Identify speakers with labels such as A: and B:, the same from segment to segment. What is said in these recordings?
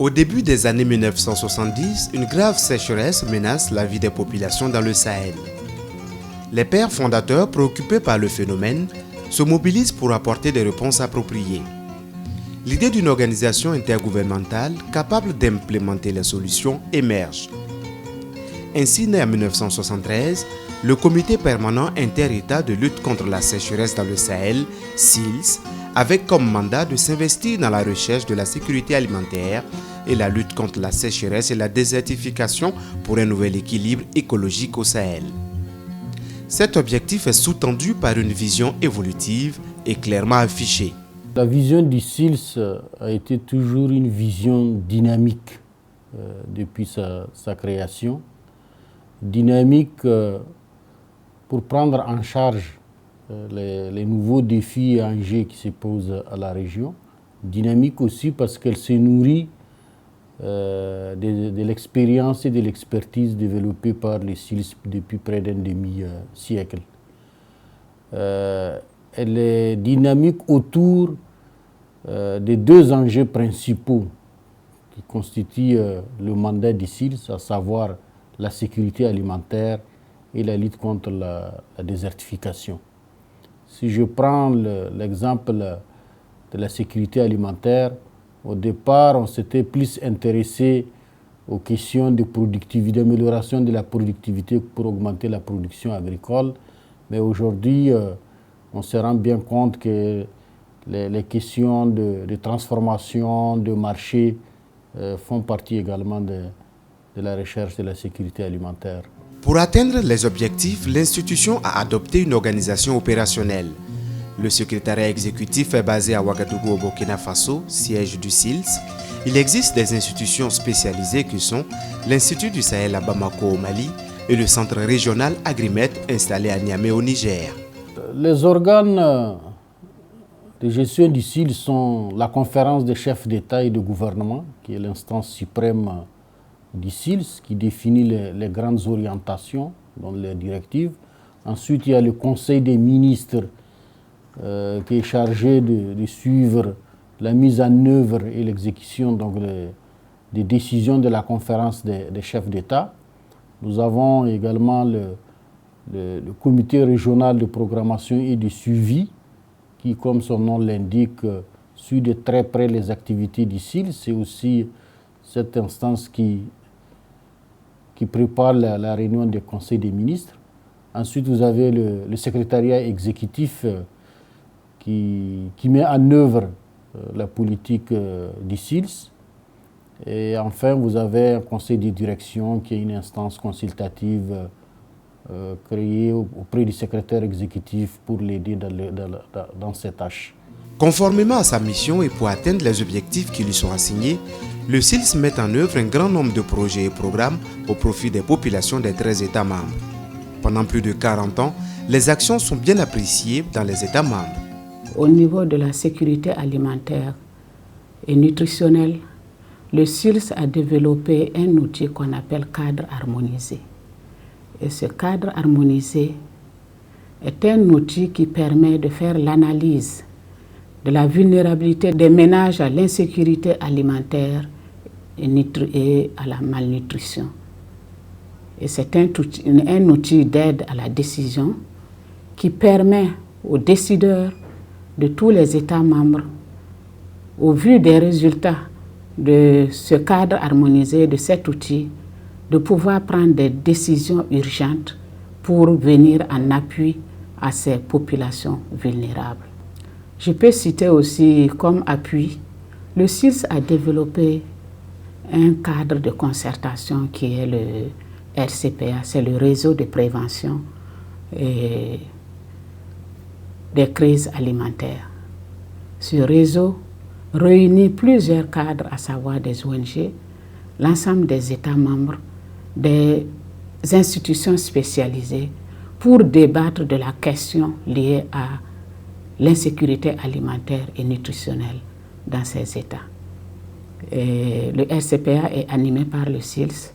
A: Au début des années 1970, une grave sécheresse menace la vie des populations dans le Sahel. Les pères fondateurs, préoccupés par le phénomène, se mobilisent pour apporter des réponses appropriées. L'idée d'une organisation intergouvernementale capable d'implémenter les solutions émerge. Ainsi naît en 1973 le Comité permanent inter-État de lutte contre la sécheresse dans le Sahel, CILS, avec comme mandat de s'investir dans la recherche de la sécurité alimentaire et la lutte contre la sécheresse et la désertification pour un nouvel équilibre écologique au Sahel. Cet objectif est sous-tendu par une vision évolutive et clairement affichée.
B: La vision du CILS a été toujours une vision dynamique depuis sa création. Dynamique pour prendre en charge les nouveaux défis et enjeux qui se posent à la région. Dynamique aussi parce qu'elle se nourrit de l'expérience et de l'expertise développée par les CILS depuis près d'un demi-siècle. Elle est dynamique autour des deux enjeux principaux qui constituent le mandat des CILS, à savoir la sécurité alimentaire et la lutte contre la désertification. Si je prends l'exemple de la sécurité alimentaire, au départ, on s'était plus intéressé aux questions de productivité, d'amélioration de la productivité pour augmenter la production agricole. Mais aujourd'hui, on se rend bien compte que les questions de transformation, de marché font partie également de la recherche de la sécurité alimentaire.
A: Pour atteindre les objectifs, l'institution a adopté une organisation opérationnelle. Le secrétariat exécutif est basé à Ouagadougou au Burkina Faso, siège du CILS. Il existe des institutions spécialisées qui sont l'Institut du Sahel à Bamako au Mali et le Centre régional Agrimet installé à Niamey au Niger.
B: Les organes de gestion du CILS sont la conférence des chefs d'État et de gouvernement, qui est l'instance suprême du CILS, qui définit les grandes orientations dans les directives. Ensuite, il y a le Conseil des ministres qui est chargé de suivre la mise en œuvre et l'exécution des décisions de la conférence des chefs d'État. Nous avons également le comité régional de programmation et de suivi qui, comme son nom l'indique, suit de très près les activités du CILS. C'est aussi cette instance qui prépare la réunion des conseils des ministres. Ensuite, vous avez le secrétariat exécutif qui met en œuvre la politique du CILS. Et enfin, vous avez un conseil de direction qui est une instance consultative créée auprès du secrétaire exécutif pour l'aider dans ses tâches.
A: Conformément à sa mission et pour atteindre les objectifs qui lui sont assignés, le CILS met en œuvre un grand nombre de projets et programmes au profit des populations des 13 États membres. Pendant plus de 40 ans, les actions sont bien appréciées dans les États membres.
C: Au niveau de la sécurité alimentaire et nutritionnelle, le CILS a développé un outil qu'on appelle cadre harmonisé. Et ce cadre harmonisé est un outil qui permet de faire l'analyse de la vulnérabilité des ménages à l'insécurité alimentaire et à la malnutrition. Et c'est un outil d'aide à la décision qui permet aux décideurs de tous les États membres, au vu des résultats de ce cadre harmonisé, de cet outil, de pouvoir prendre des décisions urgentes pour venir en appui à ces populations vulnérables. Je peux citer aussi comme appui, le CILS a développé un cadre de concertation qui est le RCPA, c'est le réseau de prévention des crises alimentaires. Ce réseau réunit plusieurs cadres, à savoir des ONG, l'ensemble des États membres, des institutions spécialisées pour débattre de la question liée à l'insécurité alimentaire et nutritionnelle dans ces États. Et le RCPA est animé par le CILS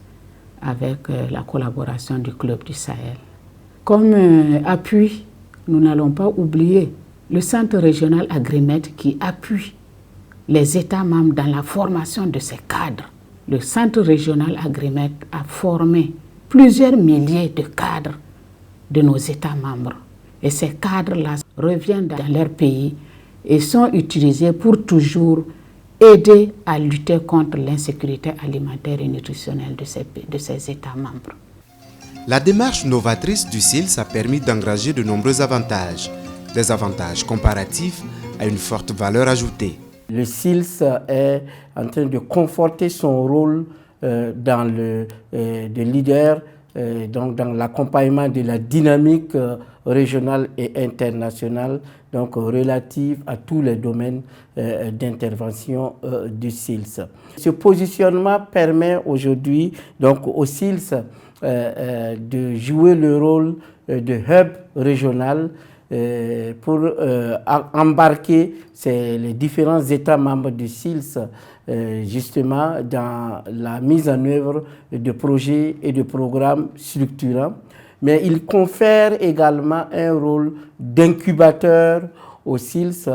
C: avec la collaboration du Club du Sahel. Comme appui, nous n'allons pas oublier le Centre régional Agrimet qui appuie les États membres dans la formation de ces cadres. Le Centre régional Agrimet a formé plusieurs milliers de cadres de nos États membres. Et ces cadres-là reviennent dans leur pays et sont utilisés pour toujours aider à lutter contre l'insécurité alimentaire et nutritionnelle de ces États membres.
A: La démarche novatrice du SILS a permis d'engranger de nombreux avantages, des avantages comparatifs à une forte valeur ajoutée.
B: Le SILS est en train de conforter son rôle dans de leader, donc dans l'accompagnement de la dynamique régionale et internationale, donc relative à tous les domaines d'intervention du SILS. Ce positionnement permet aujourd'hui donc au SILS de jouer le rôle de hub régional pour embarquer les différents États membres du SILS justement dans la mise en œuvre de projets et de programmes structurants. Mais il confère également un rôle d'incubateur au SILS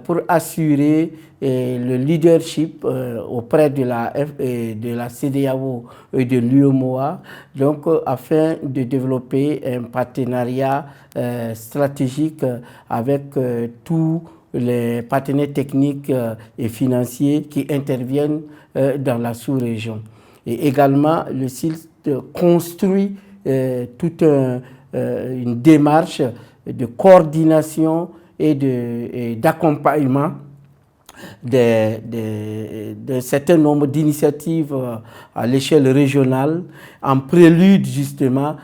B: pour assurer le leadership auprès de la CEDEAO et de l'UEMOA, donc afin de développer un partenariat stratégique avec tous les partenaires techniques et financiers qui interviennent dans la sous-région. Et également, le SILS construit toute une démarche de coordination et d'accompagnement d'un certain nombre d'initiatives à l'échelle régionale en prélude justement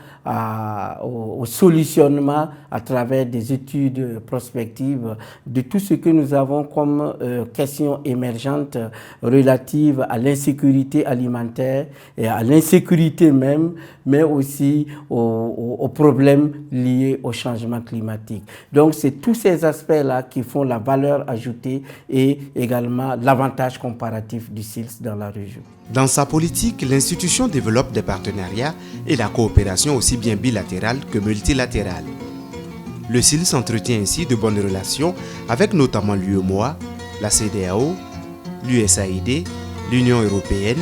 B: au solutionnement à travers des études prospectives de tout ce que nous avons comme questions émergentes relatives à l'insécurité alimentaire et à l'insécurité même, mais aussi aux problèmes liés au changement climatique. Donc c'est tous ces aspects-là qui font la valeur ajoutée et également l'avantage comparatif du SILS dans la région.
A: Dans sa politique, l'institution développe des partenariats et la coopération aussi bien bilatérale que multilatérale. Le SILS entretient ainsi de bonnes relations avec notamment l'UEMOA, la CEDEAO, l'USAID, l'Union européenne,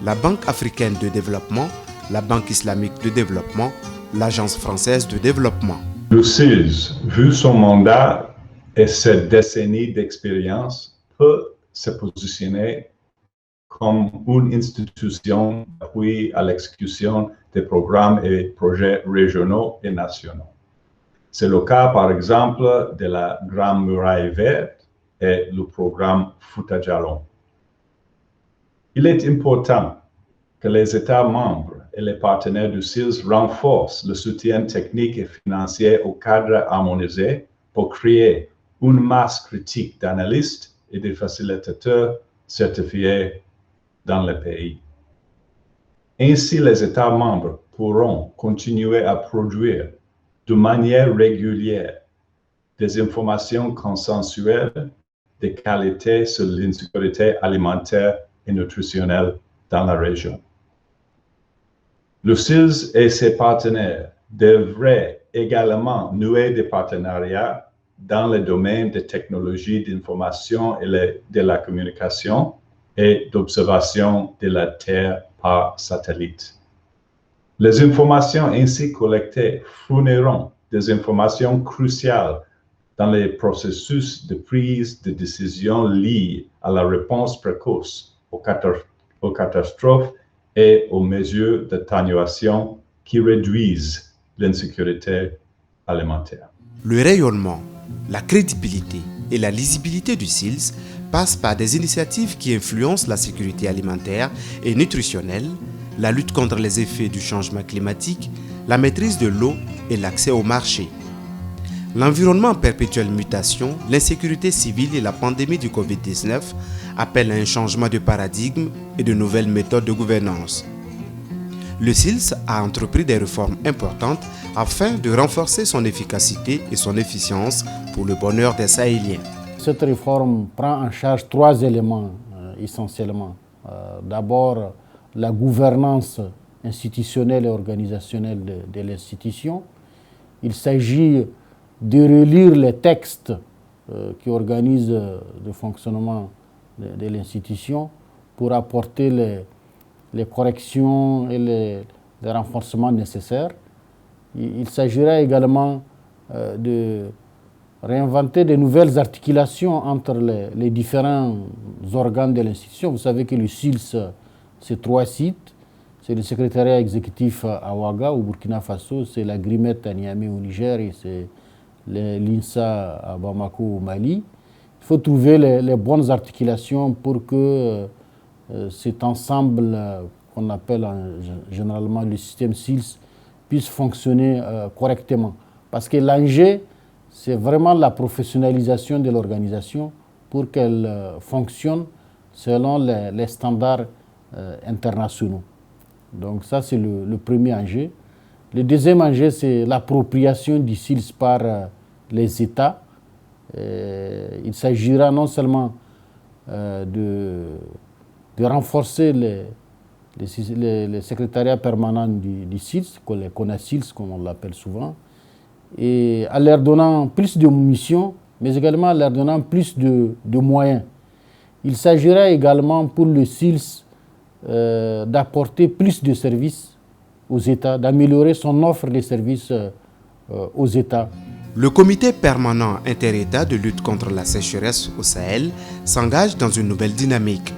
A: la Banque africaine de développement, la Banque islamique de développement, l'Agence française de développement.
D: Le SILS, vu son mandat et cette décennie d'expérience, peut se positionner comme une institution d'appui à l'exécution des programmes et projets régionaux et nationaux. C'est le cas, par exemple, de la Grande Muraille Verte et le programme Fouta Djallon. Il est important que les États membres et les partenaires du SILS renforcent le soutien technique et financier au cadre harmonisé pour créer une masse critique d'analystes et de facilitateurs certifiés dans le pays. Ainsi, les États membres pourront continuer à produire de manière régulière des informations consensuelles de qualité sur l'insécurité alimentaire et nutritionnelle dans la région. Le SILS et ses partenaires devraient également nouer des partenariats dans le domaine des technologies d'information et de la communication et d'observation de la Terre par satellite. Les informations ainsi collectées fourniront des informations cruciales dans les processus de prise de décision liés à la réponse précoce aux catastrophes et aux mesures d'atténuation qui réduisent l'insécurité alimentaire.
A: Le rayonnement, la crédibilité et la lisibilité du SILS passent par des initiatives qui influencent la sécurité alimentaire et nutritionnelle, la lutte contre les effets du changement climatique, la maîtrise de l'eau et l'accès au marché. L'environnement en perpétuelle mutation, l'insécurité civile et la pandémie du Covid-19 appellent à un changement de paradigme et de nouvelles méthodes de gouvernance. Le SILS a entrepris des réformes importantes afin de renforcer son efficacité et son efficience pour le bonheur des Sahéliens.
B: Cette réforme prend en charge 3 éléments essentiellement. D'abord, la gouvernance institutionnelle et organisationnelle de l'institution. Il s'agit de relire les textes qui organisent le fonctionnement de l'institution pour apporter les corrections et les renforcements nécessaires. Il s'agira également de réinventer de nouvelles articulations entre les différents organes de l'institution. Vous savez que le SILS, c'est 3 sites. C'est le secrétariat exécutif à Ouaga, au Burkina Faso, c'est la Grimette à Niamey au Niger et c'est l'INSA à Bamako au Mali. Il faut trouver les bonnes articulations pour que cet ensemble qu'on appelle généralement le système SILS puisse fonctionner correctement. Parce que l'enjeu, c'est vraiment la professionnalisation de l'organisation pour qu'elle fonctionne selon les standards internationaux. Donc ça, c'est le premier enjeu. Le deuxième enjeu, c'est l'appropriation du SILS par les États. Il s'agira non seulement de renforcer les secrétariats permanents du SILS, qu'on a SILS, comme on l'appelle souvent, et en leur donnant plus de missions, mais également en leur donnant plus de moyens. Il s'agira également pour le SILS d'apporter plus de services aux États, d'améliorer son offre de services aux États.
A: Le comité permanent inter-État de lutte contre la sécheresse au Sahel s'engage dans une nouvelle dynamique.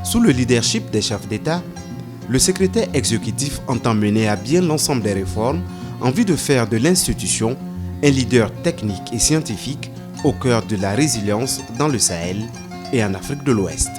A: Sous le leadership des chefs d'État, le secrétaire exécutif entend mener à bien l'ensemble des réformes en vue de faire de l'institution un leader technique et scientifique au cœur de la résilience dans le Sahel et en Afrique de l'Ouest.